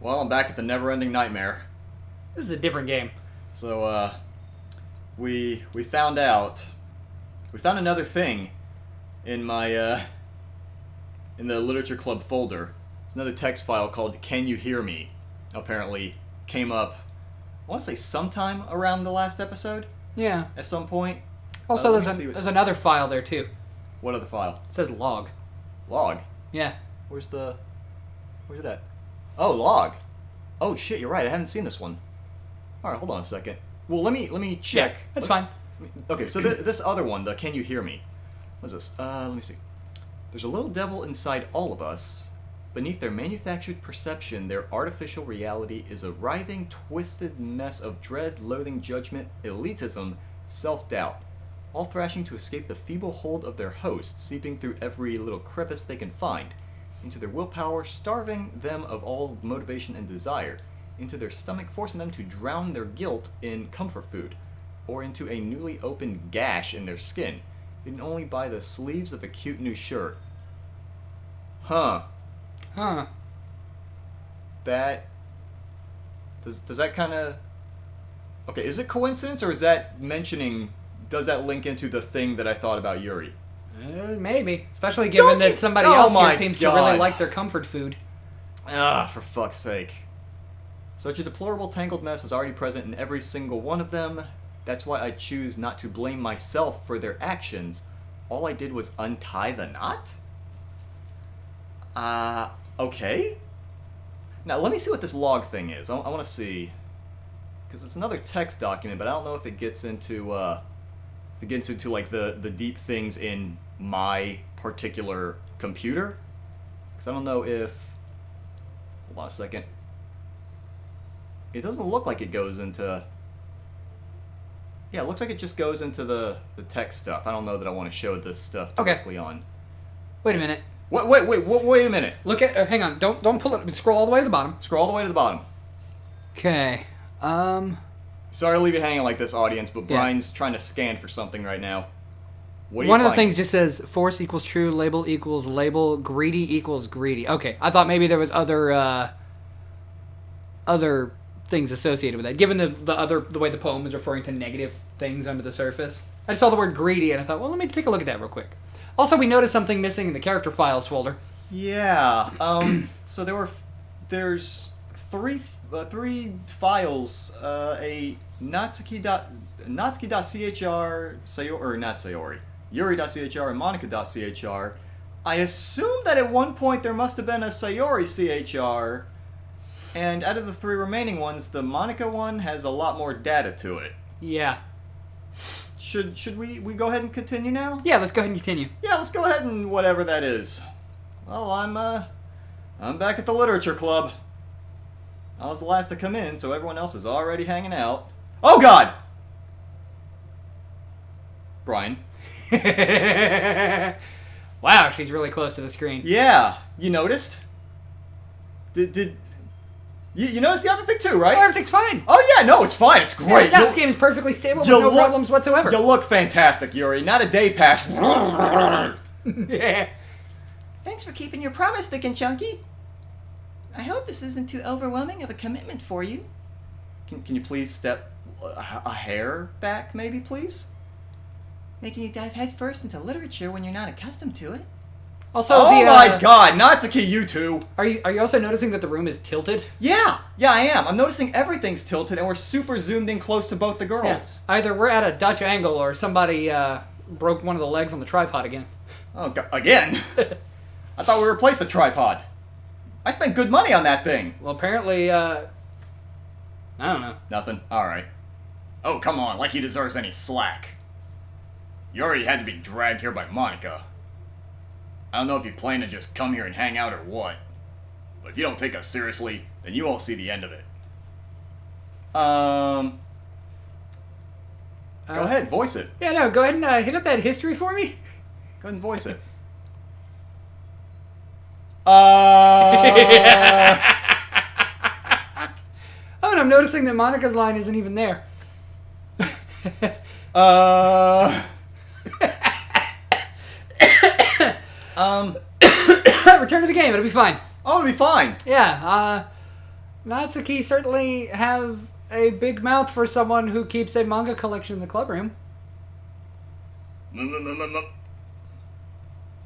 Well, I'm back at the never-ending nightmare. This is a different game. So, we found out. We found another thing in my, in the Literature Club folder. It's another text file called Can You Hear Me? Apparently came up, I want to say sometime around the last episode, Yeah. at some point. Also, let me see there's another file there, too. What other file? It says log. Log? Yeah. Where's it at? Oh, log. Oh, shit, you're right, I haven't seen this one. Alright, hold on a second. Well, let me check. Yeah, that's fine. Okay, so this other one, the Can You Hear Me? What is this? Let me see. There's a little devil inside all of us. Beneath their manufactured perception, their artificial reality is a writhing, twisted mess of dread, loathing, judgment, elitism, self-doubt. All thrashing to escape the feeble hold of their host, seeping through every little crevice they can find. Into their willpower, starving them of all motivation and desire. Into their stomach, forcing them to drown their guilt in comfort food. Or into a newly opened gash in their skin, hidden only by the sleeves of a cute new shirt. Huh. Huh. That... Does that kind of... Okay, is it coincidence, or is that mentioning... Does that link into the thing that I thought about Yuri? Maybe. Especially given that somebody Oh else here my seems God. to really like their comfort food. Ah, for fuck's sake. Such a deplorable tangled mess is already present in every single one of them. That's why I choose not to blame myself for their actions. All I did was untie the knot? Okay. Now, let me see what this log thing is. I want to see. Because it's another text document, but I don't know if it gets into, like, the deep things in my particular computer. Because I don't know if... Hold on a second. It doesn't look like it goes into... Yeah, it looks like it just goes into the text stuff. I don't know that I want to show this stuff directly on. Wait a minute. Wait a minute. Look at... hang on. Don't pull it. Scroll all the way to the bottom. Scroll all the way to the bottom. Okay. Sorry to leave you hanging like this, audience, but Yeah. Brian's trying to scan for something right now. What do you One of the find? things just says force equals true, label equals label, greedy equals greedy. Okay, I thought maybe there was other things associated with that. Given the way the poem is referring to negative things under the surface, I saw the word greedy and I thought, well, let me take a look at that real quick. Also, we noticed something missing in the character files folder. Yeah. So there's three files. A Natsuki.chr, Yuri.chr, and Monica.chr. I assume that at one point there must have been a Sayori CHR, and out of the three remaining ones, the Monica one has a lot more data to it. Yeah. Should we go ahead and continue now? Yeah, let's go ahead and continue. Yeah, let's go ahead and whatever that is. Well, I'm back at the Literature Club. I was the last to come in, so everyone else is already hanging out. Oh God! Brian. Wow, she's really close to the screen. Yeah, you noticed? Did you noticed the other thing too, right? Oh, everything's fine. Oh yeah, no, it's fine. It's great. Now this game is perfectly stable with you no look- problems whatsoever. You look fantastic, Yuri. Not a day passed. Yeah. Thanks for keeping your promise, Thick and Chunky. I hope this isn't too overwhelming of a commitment for you. Can you please step a hair back, maybe, please? Making you dive headfirst into literature when you're not accustomed to it. Also, Oh my God, Natsuki, you two. Are you also noticing that the room is tilted? Yeah, I am. I'm noticing everything's tilted, and we're super zoomed in close to both the girls. Yes. Either we're at a Dutch angle or somebody broke one of the legs on the tripod again. Oh, again? I thought we replaced the tripod. I spent good money on that thing. Well, apparently, I don't know. Nothing. All right. Oh, come on, like he deserves any slack. You already had to be dragged here by Monica. I don't know if you plan to just come here and hang out or what. But if you don't take us seriously, then you won't see the end of it. Go ahead, voice it. Yeah, no, go ahead and hit up that history for me. Go ahead and voice it. Oh, and I'm noticing that Monica's line isn't even there. Um, Return to the game. It'll be fine. oh, it'll be fine. Yeah. Natsuki certainly have a big mouth for someone who keeps a manga collection in the club room.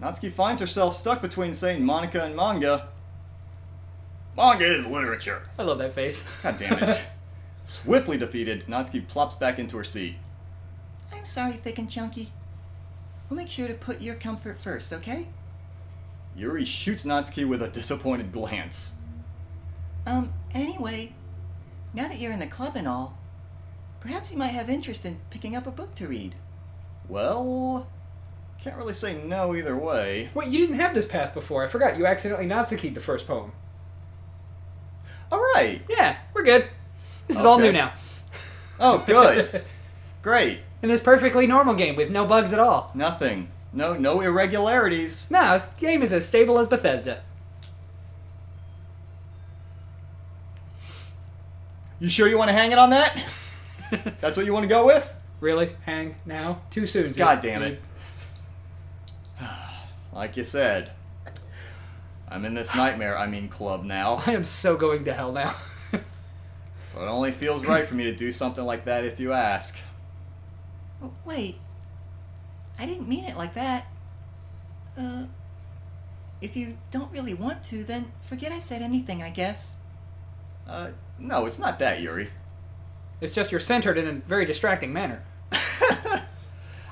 Natsuki finds herself stuck between saying Monica and manga. Manga is literature. I love that face. God damn it. Swiftly defeated, Natsuki plops back into her seat. I'm sorry, Thick and Chunky. We'll make sure to put your comfort first, okay? Yuri shoots Natsuki with a disappointed glance. Anyway, now that you're in the club and all, perhaps you might have interest in picking up a book to read. Well, can't really say no either way. Wait, you didn't have this path before. I forgot. You accidentally Natsuki'd the first poem. Alright. Yeah, we're good. This is all Okay. new now. Oh, good. Great. In this perfectly normal game with no bugs at all. Nothing. No irregularities. No, this game is as stable as Bethesda. You sure you want to hang it on that? That's what you want to go with? Really? Hang now? Too soon. God damn it. Like you said, I'm in this club now. I am so going to hell now. So it only feels right for me to do something like that if you ask. Oh, wait. I didn't mean it like that. If you don't really want to, then forget I said anything, I guess. No, it's not that, Yuri. It's just you're centered in a very distracting manner. I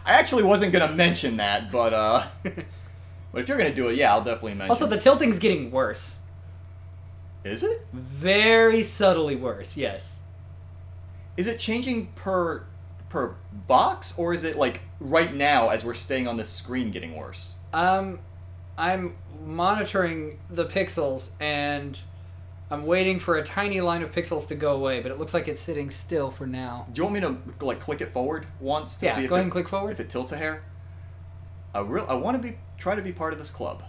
actually wasn't gonna mention that, but but if you're gonna do it, yeah, I'll definitely mention. Also, the tilting's getting worse. Is it? Very subtly worse, yes. Is it changing per box, or is it like right now as we're staying on the screen getting worse? I'm monitoring the pixels, and I'm waiting for a tiny line of pixels to go away, but it looks like it's sitting still for now. Do you want me to like click it forward once to Yeah, see if go ahead it, and click forward. if it tilts a hair? I want to try to be part of this club.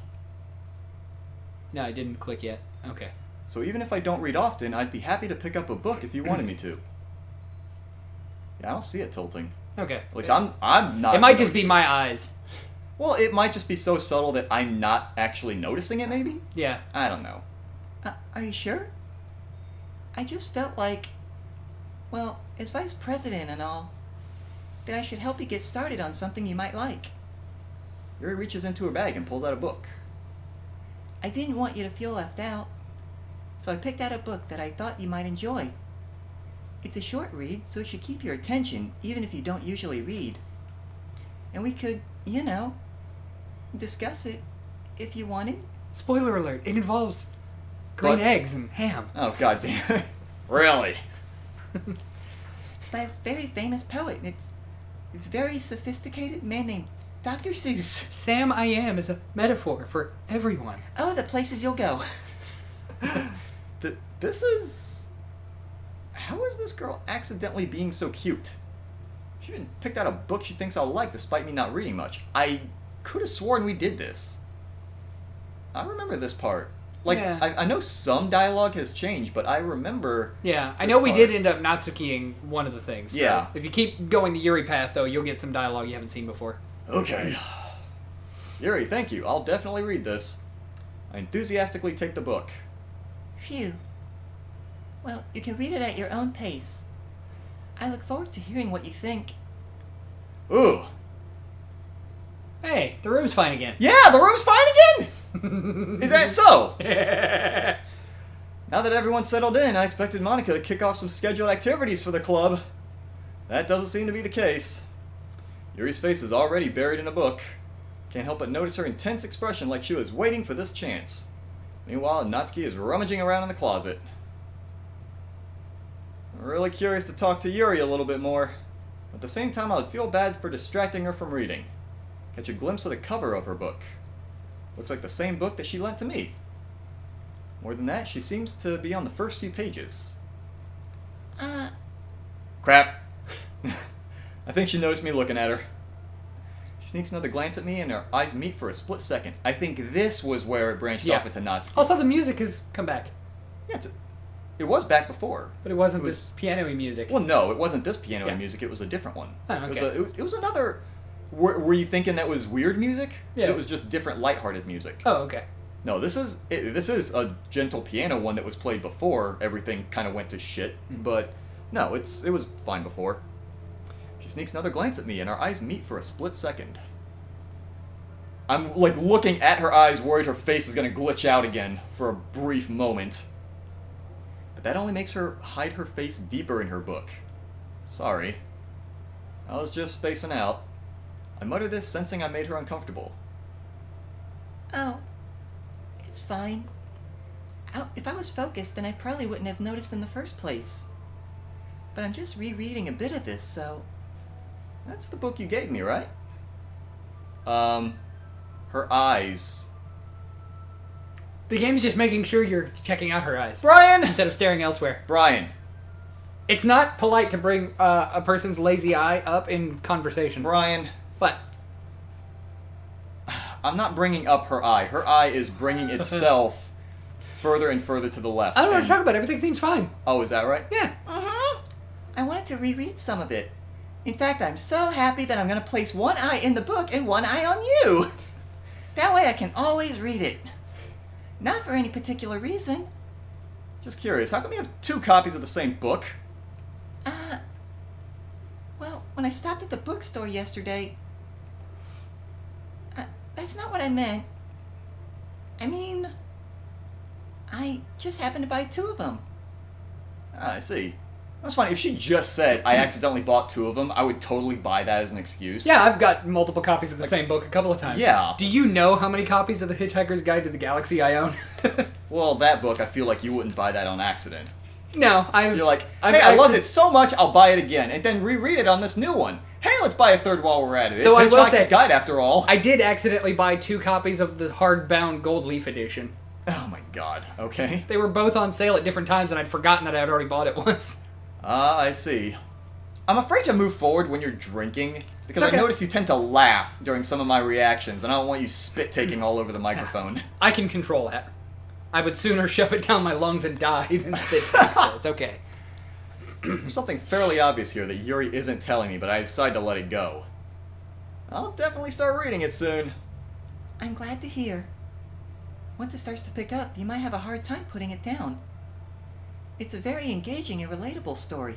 No, I didn't click yet. Okay. So even if I don't read often, I'd be happy to pick up a book if you wanted me to. Yeah, I don't see it tilting. Okay. At least I'm not. It might just be noticing. my eyes. Well, it might just be so subtle that I'm not actually noticing it. Maybe. Yeah. I don't know. Are you sure? I just felt like, well, as vice president and all, that I should help you get started on something you might like. Yuri reaches into her bag and pulls out a book. I didn't want you to feel left out, so I picked out a book that I thought you might enjoy. It's a short read, so it should keep your attention, even if you don't usually read. And we could, discuss it, if you wanted. Spoiler alert, it involves green But- eggs and ham. Oh, god damn it. Really? It's by a very famous poet, and it's very sophisticated, man named Dr. Seuss. Sam I Am is a metaphor for everyone. Oh, the places you'll go. This is... How is this girl accidentally being so cute? She even picked out a book she thinks I'll like despite me not reading much. I could have sworn we did this. I remember this part. Like, Yeah. I know some dialogue has changed, but I remember... Yeah, I this know we part. did end up Natsukiing one of the things. So Yeah. if you keep going the Yuri path, though, you'll get some dialogue you haven't seen before. Okay. Yuri, thank you. I'll definitely read this. I enthusiastically take the book. Phew. Well, you can read it at your own pace. I look forward to hearing what you think. Ooh. Hey, the room's fine again. Yeah, the room's fine again! Is that so? Now that everyone's settled in, I expected Monica to kick off some scheduled activities for the club. That doesn't seem to be the case. Yuri's face is already buried in a book. Can't help but notice her intense expression like she was waiting for this chance. Meanwhile, Natsuki is rummaging around in the closet. I'm really curious to talk to Yuri a little bit more. At the same time, I would feel bad for distracting her from reading. Catch a glimpse of the cover of her book. Looks like the same book that she lent to me. More than that, she seems to be on the first few pages. Crap. I think she noticed me looking at her. She sneaks another glance at me and our eyes meet for a split second. I think this was where it branched Yeah. off into Natsuki. Also, the music has come back, Yeah, it was back before. but it wasn't It was- this piano-y music. Well, no, it wasn't this piano Yeah. music. It was a different one. Oh, It was, okay. it was another... Were you thinking that was weird music? 'Cause Yeah. It was just different lighthearted music. Oh, okay. No, this is a gentle piano one that was played before everything kind of went to shit. But no, it was fine before. She sneaks another glance at me, and our eyes meet for a split second. I'm like looking at her eyes, worried her face is gonna glitch out again for a brief moment. But that only makes her hide her face deeper in her book. Sorry. I was just spacing out. I mutter this, sensing I made her uncomfortable. Oh, it's fine. If I was focused, then I probably wouldn't have noticed in the first place. But I'm just rereading a bit of this, so... That's the book you gave me, right? Her eyes. The game's just making sure you're checking out her eyes Brian! instead of staring elsewhere. Brian. It's not polite to bring a person's lazy eye up in conversation. Brian. But I'm not bringing up her eye. Her eye is bringing itself further and further to the left. I don't know what and- to talk about. Everything seems fine. Oh, is that right? Yeah. I wanted to reread some of it. In fact, I'm so happy that I'm going to place one eye in the book and one eye on you. That way I can always read it. Not for any particular reason. Just curious, how come you have 2 copies of the same book? Well, when I stopped at the bookstore yesterday... that's not what I meant. I mean... I just happened to buy 2 of them. Ah, I see. That's funny. If she just said, I accidentally bought 2 of them, I would totally buy that as an excuse. Yeah, I've got multiple copies of the same book a couple of times. Yeah. Do you know how many copies of The Hitchhiker's Guide to the Galaxy I own? Well, that book, I feel like you wouldn't buy that on accident. No, You're like, hey, I loved it so much, I'll buy it again, and then reread it on this new one. Hey, let's buy a third while we're at it. It's Though I will Hitchhiker's say- Guide, after all. I did accidentally buy 2 copies of the hardbound gold leaf edition. Oh my god, okay. They were both on sale at different times, and I'd forgotten that I'd already bought it once. Ah, I see. I'm afraid to move forward when you're drinking, because It's okay. I notice you tend to laugh during some of my reactions, and I don't want you spit-taking all over the microphone. I can control that. I would sooner shove it down my lungs and die than spit take, so it's okay. There's something fairly obvious here that Yuri isn't telling me, but I decided to let it go. I'll definitely start reading it soon. I'm glad to hear. Once it starts to pick up, you might have a hard time putting it down. It's a very engaging and relatable story.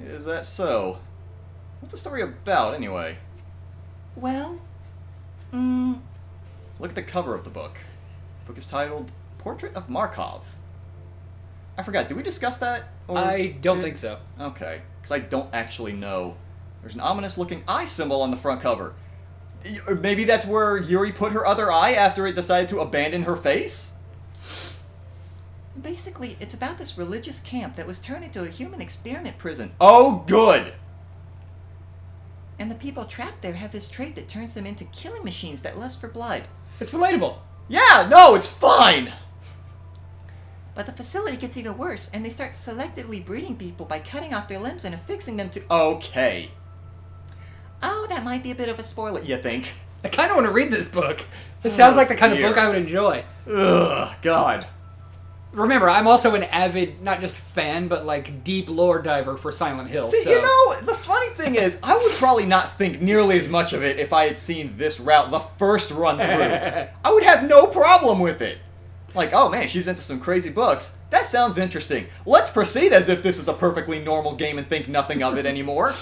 Is that so? What's the story about, anyway? Well, Look at the cover of the book. The book is titled Portrait of Markov. I forgot, did we discuss that? Or I don't did- think so. Okay, because I don't actually know. There's an ominous-looking eye symbol on the front cover. Or maybe that's where Yuri put her other eye after it decided to abandon her face? basically, it's about this religious camp that was turned into a human experiment prison. Oh, good! And the people trapped there have this trait that turns them into killing machines that lust for blood. It's relatable. Yeah, no, it's fine! But the facility gets even worse, and they start selectively breeding people by cutting off their limbs and affixing them to... Okay. Oh, that might be a bit of a spoiler. You think? I kind of want to read this book. It sounds like the kind of dear. book I would enjoy. Ugh, God. Remember, I'm also an avid, not just fan, but like deep lore diver for Silent Hill. See, so. you know, the funny thing is, I would probably not think nearly as much of it if I had seen this route the first run through. I would have no problem with it. Like, oh man, she's into some crazy books. That sounds interesting. Let's proceed as if this is a perfectly normal game and think nothing of it anymore.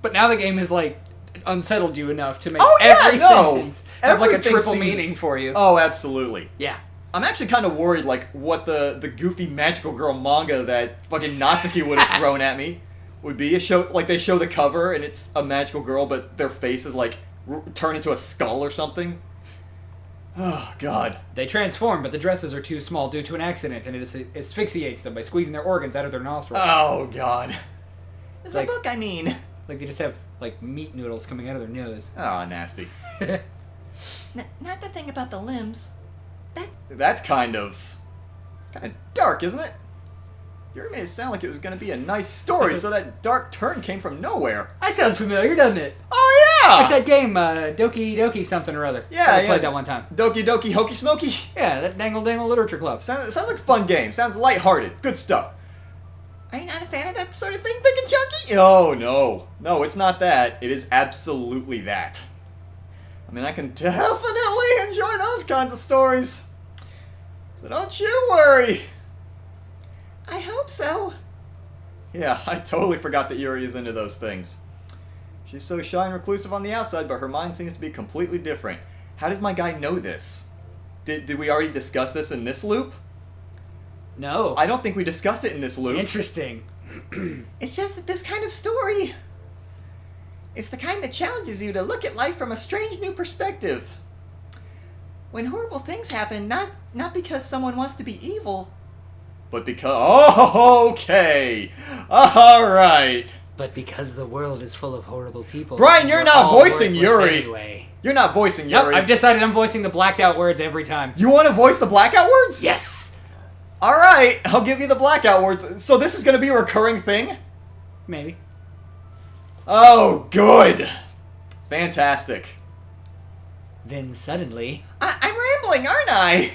But now the game has like unsettled you enough to make Oh, yeah, every no. sentence have like a Everything triple seems- meaning for you. Oh, absolutely. Yeah. I'm actually kind of worried, like, what the goofy magical girl manga that fucking Natsuki would have thrown at me would be. They show the cover and it's a magical girl, but their face is like turned into a skull or something. Oh God. They transform, but the dresses are too small due to an accident, and it asphyxiates them by squeezing their organs out of their nostrils. Oh God. It's like- a book, I mean. Like they just have like meat noodles coming out of their nose. Oh, nasty. Not the thing about the limbs. That's kind of dark, isn't it? You made it sound like it was going to be a nice story, so that dark turn came from nowhere. That sounds familiar, doesn't it? Oh yeah. Like that game, Doki Doki something or other. Yeah, I yeah. played that one time. Doki Doki Hokey Smokey. Yeah, that Dangle Dangle Literature Club. Sounds like a fun game. Sounds lighthearted. Good stuff. Are you not a fan of that sort of thing, Big and Chunky? Oh, no. No, it's not that. It is absolutely that. I mean, I can definitely enjoy those kinds of stories. So don't you worry. I hope so. Yeah, I totally forgot that Yuri is into those things. She's so shy and reclusive on the outside, but her mind seems to be completely different. How does my guy know this? Did we already discuss this in this loop? No. I don't think we discussed it in this loop. Interesting. It's just that this kind of story, it's the kind that challenges you to look at life from a strange new perspective. When horrible things happen, not because someone wants to be evil. But because... Oh, okay. Alright. But because the world is full of horrible people. Brian, you're we're not all voicing worthless Yuri. Anyway. You're not voicing Nope, Yuri. I've decided I'm voicing the blacked out words every time. You want to voice the blackout words? Yes! Alright, I'll give you the blackout words. So this is going to be a recurring thing? Maybe. Oh, good. Fantastic. Then suddenly... I'm rambling, aren't I?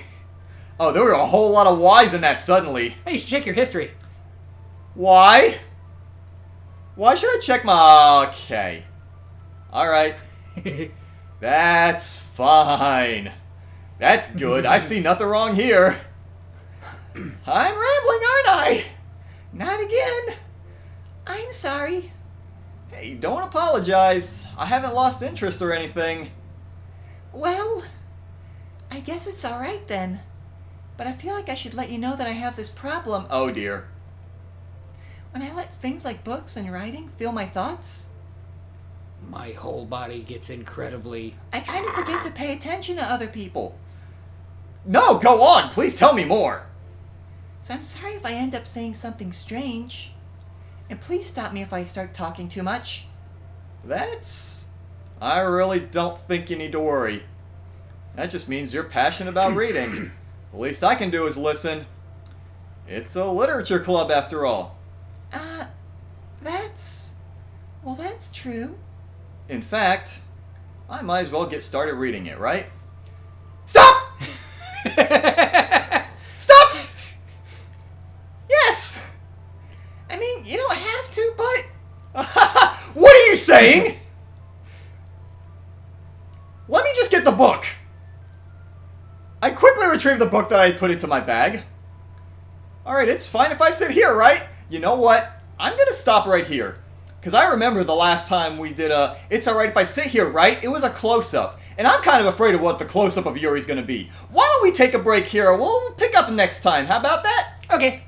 Oh, there were a whole lot of Y's in that suddenly. Hey, you should check your history. Why? Why should I check my... Okay. Alright. That's fine. That's good. I see nothing wrong here. I'm rambling, aren't I? Not again. I'm sorry. Hey, don't apologize. I haven't lost interest or anything. Well, I guess it's alright then. But I feel like I should let you know that I have this problem. Oh dear. When I let things like books and writing fill my thoughts, My whole body gets incredibly... I kind of forget to pay attention to other people. No, go on. Please tell me more. So I'm sorry if I end up saying something strange. And please stop me if I start talking too much. I really don't think you need to worry. That just means you're passionate about reading. The least I can do is listen. It's a literature club after all. That's true. In fact, I might as well get started reading it, right? Stop! Stop! Yes! I mean, you don't have to, but... What are you saying? Let me just get the book. I quickly retrieved the book that I put into my bag. Alright, it's fine if I sit here, right? You know what? I'm gonna stop right here. Because I remember the last time we did a It's Alright If I Sit Here, right? It was a close-up. And I'm kind of afraid of what the close-up of Yuri's gonna be. Why don't we take a break here? We'll pick up next time. How about that? Okay.